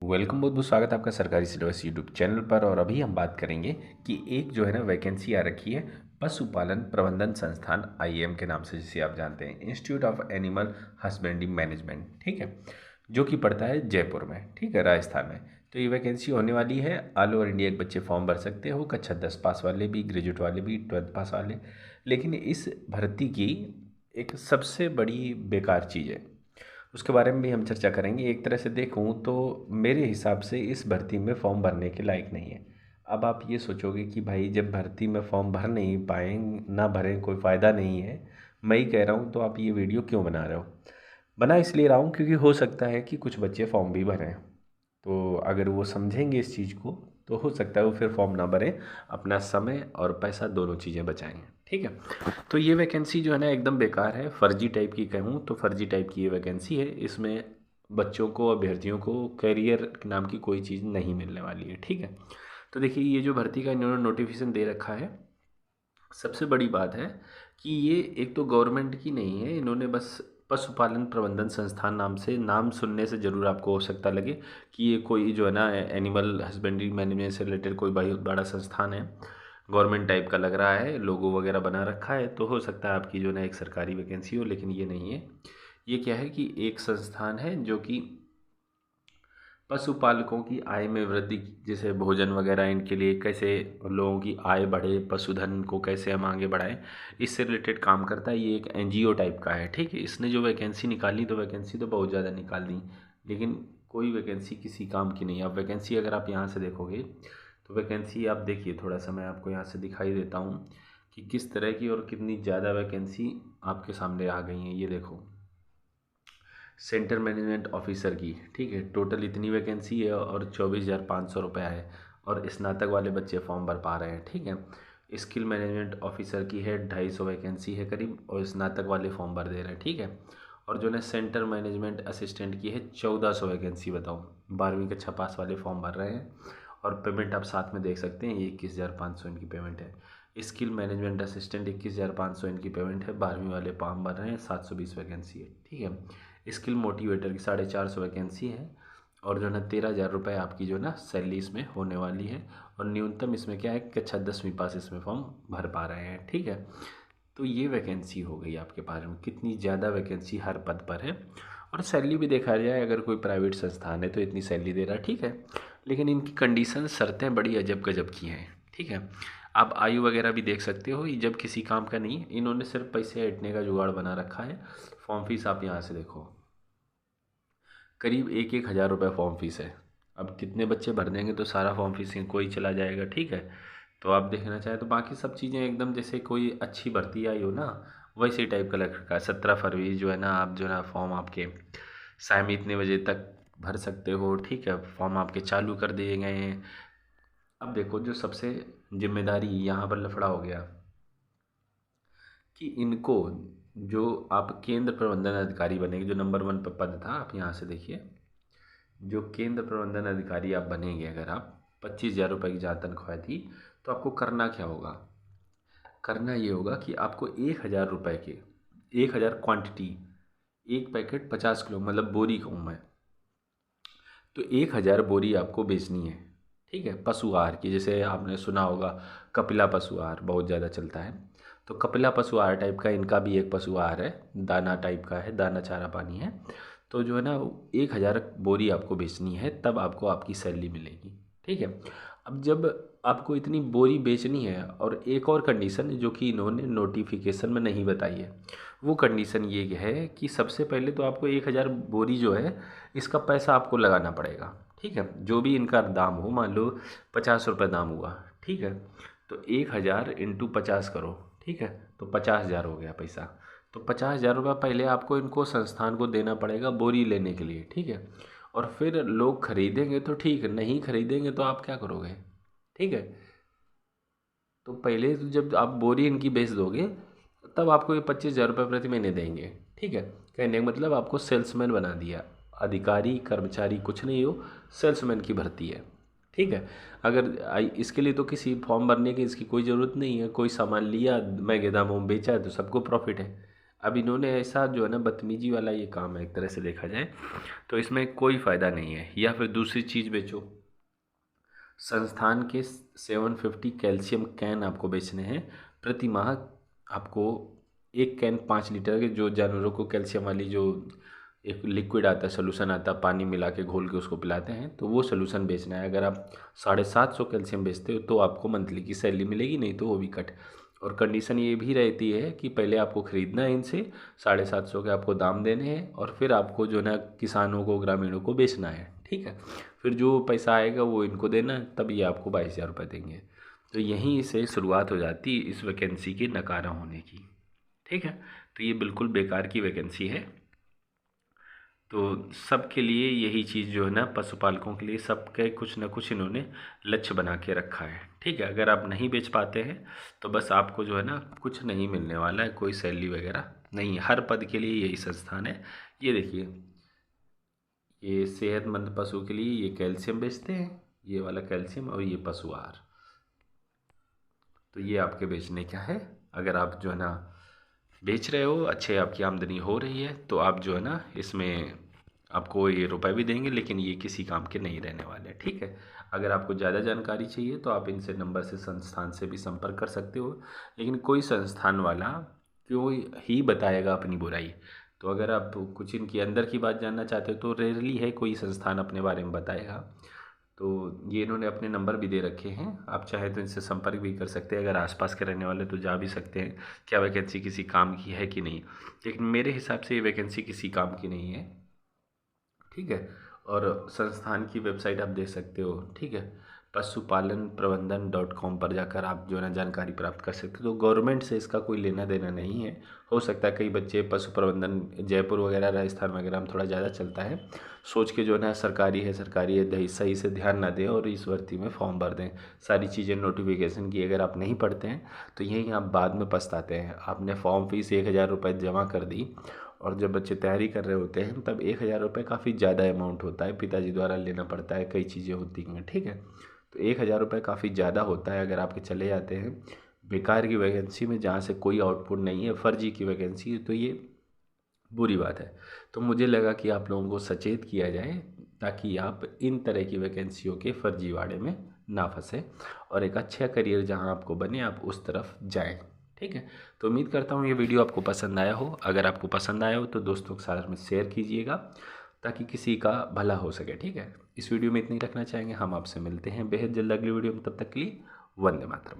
Welcome, बहुत बहुत स्वागत है आपका सरकारी सिलेबस यूट्यूब चैनल पर। और अभी हम बात करेंगे कि एक जो है ना वैकेंसी आ रखी है पशुपालन प्रबंधन संस्थान आईएएम के नाम से, जिसे आप जानते हैं institute of animal husbandry management, ठीक है, जो कि पड़ता है जयपुर में, ठीक है, राजस्थान में। तो ये वैकेंसी होने वाली है। ऑल ओवर इंडिया के बच्चे फॉर्म भर सकते हो, कक्षा 10 पास वाले भी, ग्रेजुएट वाले भी, 12th पास वाले। लेकिन इस भर्ती की एक सबसे बड़ी बेकार चीज़ है, उसके बारे में भी हम चर्चा करेंगे। एक तरह से देखूं तो मेरे हिसाब से इस भर्ती में फॉर्म भरने के लायक नहीं है। अब आप ये सोचोगे कि भाई जब भर्ती में फॉर्म भर नहीं पाएँ, ना भरें, कोई फ़ायदा नहीं है, मैं ही कह रहा हूँ, तो आप ये वीडियो क्यों बना रहे हो? बना इसलिए रहा हूँ क्योंकि हो सकता है कि कुछ बच्चे फॉर्म भी भरें। तो अगर वो समझेंगे इस चीज़ को तो हो सकता है वो फिर फॉर्म ना भरें, अपना समय और पैसा दोनों चीज़ें बचाएंगे, ठीक है। तो ये वैकेंसी जो है ना एकदम बेकार है, फर्जी टाइप की कहूँ तो फर्जी टाइप की ये वैकेंसी है। इसमें बच्चों को, अभ्यर्थियों को करियर नाम की कोई चीज़ नहीं मिलने वाली है, ठीक है। तो देखिए, ये जो भर्ती का इन्होंने नोटिफिकेशन दे रखा है, सबसे बड़ी बात है कि ये एक तो गवर्नमेंट की नहीं है, इन्होंने बस पशुपालन प्रबंधन संस्थान नाम से, नाम सुनने से ज़रूर आपको हो सकता लगे कि ये कोई जो है ना एनिमल हस्बेंड्री मैनेजमेंट से रिलेटेड कोई बहुत बड़ा संस्थान है, गवर्नमेंट टाइप का लग रहा है, लोगो वगैरह बना रखा है, तो हो सकता है आपकी जो है ना एक सरकारी वैकेंसी हो, लेकिन ये नहीं है। ये क्या है कि एक संस्थान है जो कि पशुपालकों की आय में वृद्धि, जैसे भोजन वगैरह इनके लिए कैसे लोगों की आय बढ़े, पशुधन को कैसे हम आगे बढ़ाएं, इससे रिलेटेड काम करता है। ये एक एनजीओ टाइप का है, ठीक है। इसने जो वैकेंसी निकाली, तो वैकेंसी तो बहुत ज़्यादा निकाल दी, लेकिन कोई वैकेंसी किसी काम की नहीं है। अब वैकेंसी अगर आप यहाँ से देखोगे तो वैकेंसी आप देखिए, थोड़ा सा मैं आपको यहाँ से दिखाई देता हूँ कि किस तरह की और कितनी ज़्यादा वैकेंसी आपके सामने आ गई हैं। ये देखो, सेंटर मैनेजमेंट ऑफिसर की, ठीक है, टोटल इतनी वैकेंसी है और 24,500 रुपया है, और स्नातक वाले बच्चे फॉर्म भर पा रहे हैं, ठीक है। स्किल मैनेजमेंट ऑफिसर की है 250 वैकेंसी है करीब, और स्नातक वाले फॉर्म भर दे रहे हैं, ठीक है। और जो है सेंटर मैनेजमेंट असिस्टेंट की है 1400 वैकेंसी, बताओ, 12वीं कक्षा पास वाले फॉर्म भर रहे हैं। और पेमेंट आप साथ में देख सकते हैं, ये 21,500 इनकी पेमेंट है। स्किल मैनेजमेंट असिस्टेंट 21,500 इनकी पेमेंट है, 12वीं वाले फॉर्म भर रहे हैं, 720 वैकेंसी है, ठीक है। स्किल मोटिवेटर की 450 वैकेंसी है, और जो है ना 13,000 रुपये आपकी जो है ना सैलरी इसमें होने वाली है। और न्यूनतम इसमें क्या है, कक्षा 10वीं पास इसमें फॉर्म भर पा रहे हैं, ठीक है। तो ये वैकेंसी हो गई आपके पास में, कितनी ज़्यादा वैकेंसी हर पद पर है। और सैलरी भी देखा जाए, अगर कोई प्राइवेट संस्थान है तो इतनी सैलरी दे रहा है, ठीक है। लेकिन इनकी कंडीशन, शर्तें बड़ी अजब गजब की हैं, ठीक है। आप आयु वगैरह भी देख सकते हो, ये जब किसी काम का नहीं, इन्होंने सिर्फ पैसे ऐंठने का जुगाड़ बना रखा है। फॉर्म फीस आप यहाँ से देखो, करीब 1-1 हज़ार रुपये फॉर्म फीस है। अब कितने बच्चे भर देंगे तो सारा फॉर्म फीस कोई चला जाएगा, ठीक है। तो आप देखना चाहें तो बाकी सब चीज़ें एकदम जैसे कोई अच्छी भर्ती आई हो ना, वैसे टाइप का लग रखा है। 17 फरवरी जो है ना, आप जो है ना फॉर्म आपके शाम इतने बजे तक भर सकते हो, ठीक है, फॉर्म आपके चालू कर दिए गए हैं। अब देखो, जो सबसे जिम्मेदारी यहाँ पर लफड़ा हो गया कि इनको, जो आप केंद्र प्रबंधन अधिकारी बनेंगे, जो नंबर 1 पर पद था, आप यहाँ से देखिए, जो केंद्र प्रबंधन अधिकारी आप बनेंगे, अगर आप 25,000 रुपये की जहाँ तनख्वाह थी, तो आपको करना क्या होगा? करना ये होगा कि आपको 1,000 रुपये के, 1,000 क्वांटिटी, एक पैकेट 50 किलो, मतलब बोरी कहूँ मैं, तो 1,000 बोरी आपको बेचनी है, ठीक है, पशु आहार की। जैसे आपने सुना होगा कपिला पशु आहार बहुत ज़्यादा चलता है, तो कपिला पशु आहार टाइप का इनका भी एक पशु आहार है, दाना टाइप का है, दाना चारा पानी है। तो जो है ना 1,000 बोरी आपको बेचनी है, तब आपको आपकी सैलरी मिलेगी, ठीक है। अब जब आपको इतनी बोरी बेचनी है, और एक और कंडीशन जो कि इन्होंने नोटिफिकेशन में नहीं बताई है, वो कंडीशन ये है कि सबसे पहले तो आपको 1,000 बोरी जो है, इसका पैसा आपको लगाना पड़ेगा, ठीक है। जो भी इनका दाम हो, मान लो 50 रुपये दाम हुआ, ठीक है, तो 1,000 इंटू 50 करो, ठीक है, तो 50,000 हो गया पैसा। तो 50,000 रुपये पहले आपको इनको संस्थान को देना पड़ेगा बोरी लेने के लिए, ठीक है। और फिर लोग खरीदेंगे तो ठीक, नहीं खरीदेंगे तो आप क्या करोगे, ठीक है। तो पहले तो जब आप बोरी इनकी बेच दोगे, तब आपको ये 25,000 रुपये प्रति महीने देंगे, ठीक है। कहने का मतलब आपको सेल्समैन बना दिया, अधिकारी कर्मचारी कुछ नहीं हो, सेल्समैन की भर्ती है, ठीक है। अगर इसके लिए तो किसी फॉर्म भरने की इसकी कोई ज़रूरत नहीं है, कोई सामान लिया महंगे दामों में बेचा है तो सबको प्रॉफिट है। अब इन्होंने ऐसा जो है ना बदतमीजी वाला ये काम है एक तरह से देखा जाए तो इसमें कोई फ़ायदा नहीं है। या फिर दूसरी चीज़ बेचो, संस्थान के 750 कैल्शियम कैन आपको बेचने हैं प्रति माह। आपको एक कैन 5 लीटर के, जो जानवरों को कैल्शियम वाली जो एक लिक्विड आता है, सोल्यूशन आता है, पानी मिला के घोल के उसको पिलाते हैं, तो वो सोल्यूशन बेचना है। अगर आप 750 कैल्शियम बेचते हो तो आपको मंथली की सैलरी मिलेगी, नहीं तो वो भी कट। और कंडीशन ये भी रहती है कि पहले आपको ख़रीदना है इनसे, 750 के आपको दाम देने हैं, और फिर आपको जो है ना किसानों को, ग्रामीणों को बेचना है, ठीक है। फिर जो पैसा आएगा वो इनको देना है, तब ये आपको 22,000 रुपये देंगे। तो यहीं से शुरुआत हो जाती है इस वैकेंसी के नकारा होने की, ठीक है। तो ये बिल्कुल बेकार की वैकेंसी है। तो सबके लिए यही चीज़ जो है ना, पशुपालकों के लिए सबके कुछ ना कुछ इन्होंने लक्ष्य बना के रखा है, ठीक है। अगर आप नहीं बेच पाते हैं तो बस आपको जो है ना कुछ नहीं मिलने वाला है, कोई सैलरी वगैरह नहीं। हर पद के लिए यही संस्थान है। ये देखिए, ये सेहतमंद पशु के लिए ये कैल्शियम बेचते हैं, ये वाला कैल्शियम, और ये पशु आहार। तो ये आपके बेचने क्या है। अगर आप जो है ना बेच रहे हो, अच्छे आपकी आमदनी हो रही है, तो आप जो है ना इसमें आपको ये रुपए भी देंगे, लेकिन ये किसी काम के नहीं रहने वाले, ठीक है। अगर आपको ज़्यादा जानकारी चाहिए तो आप इनसे नंबर से, संस्थान से भी संपर्क कर सकते हो। लेकिन कोई संस्थान वाला क्यों ही बताएगा अपनी बुराई। तो अगर आप कुछ इनकी अंदर की बात जानना चाहते हो तो रेयरली है कोई संस्थान अपने बारे में बताएगा। तो ये इन्होंने अपने नंबर भी दे रखे हैं, आप चाहे तो इनसे संपर्क भी कर सकते हैं। अगर आसपास के रहने वाले तो जा भी सकते हैं, क्या वैकेंसी किसी काम की है कि नहीं। लेकिन मेरे हिसाब से ये वैकेंसी किसी काम की नहीं है, ठीक है। और संस्थान की वेबसाइट आप देख सकते हो, ठीक है, पशुपालन प्रबंधन.com पर जाकर आप जो है ना जानकारी प्राप्त कर सकते हो। तो गवर्नमेंट से इसका कोई लेना देना नहीं है। हो सकता है कई बच्चे पशु प्रबंधन जयपुर वगैरह, राजस्थान वगैरह में थोड़ा ज़्यादा चलता है, सोच के जो है ना सरकारी है सही से ध्यान ना दें और इस भर्ती में फॉर्म भर दें। सारी चीज़ें नोटिफिकेशन की अगर आप नहीं पढ़ते हैं तो यही आप बाद में पछताते हैं। आपने फॉर्म फीस 1,000 रुपये जमा कर दी, और जब बच्चे तैयारी कर रहे होते हैं तब 1,000 रुपये काफ़ी ज़्यादा अमाउंट होता है, पिताजी द्वारा लेना पड़ता है, कई चीज़ें होती हैं, ठीक है। तो 1,000 रुपये काफ़ी ज़्यादा होता है अगर आपके चले जाते हैं बेकार की वैकेंसी में, जहाँ से कोई आउटपुट नहीं है, फर्जी की वैकेंसी है, तो ये बुरी बात है। तो मुझे लगा कि आप लोगों को सचेत किया जाए ताकि आप इन तरह की वैकेंसियों के फर्जीवाड़े में ना फंसे, और एक अच्छा करियर जहां आपको बने आप उस तरफ जाएं, ठीक है। तो उम्मीद करता हूँ ये वीडियो आपको पसंद आया हो। अगर आपको पसंद आया हो तो दोस्तों के साथ में शेयर कीजिएगा ताकि किसी का भला हो सके, ठीक है। इस वीडियो में इतना ही रखना चाहेंगे। हम आपसे मिलते हैं बेहद जल्द अगली वीडियो में, तब तक के लिए वंदे मातरम।